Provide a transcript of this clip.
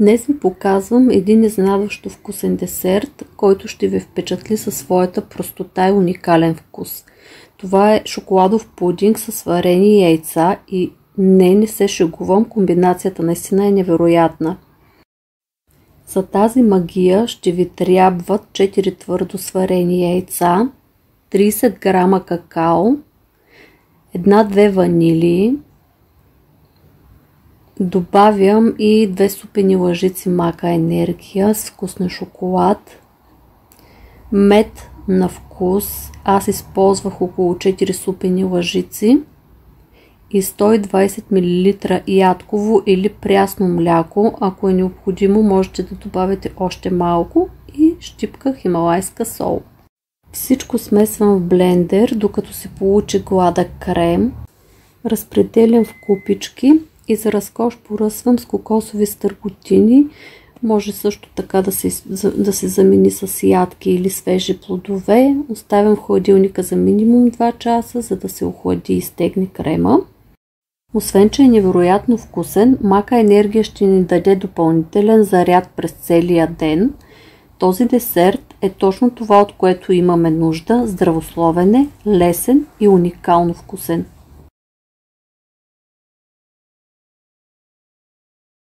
Днес ви показвам един изненадващо вкусен десерт, който ще ви впечатли със своята простота и уникален вкус. Това е шоколадов пудинг с варени яйца и не се шегувам, комбинацията наистина е невероятна. За тази магия ще ви трябват 4 твърдо сварени яйца, 30 грама какао, 1-2 ванилии. Добавям и 2 супени лъжици мака енергия с вкус на шоколад, мед на вкус, аз използвах около 4 супени лъжици и 120 мл ядково или прясно мляко. Ако е необходимо, можете да добавите още малко и щипка хималайска сол. Всичко смесвам в блендер, докато се получи гладък крем. Разпределям в купички и за разкош поръсвам с кокосови стърготини. Може също така да се замени с ядки или свежи плодове. Оставям в хладилника за минимум 2 часа, за да се охлади и стегне крема. Освен че е невероятно вкусен, мака енергия ще ни даде допълнителен заряд през целия ден. Този десерт е точно това, от което имаме нужда. Здравословен е, лесен и уникално вкусен.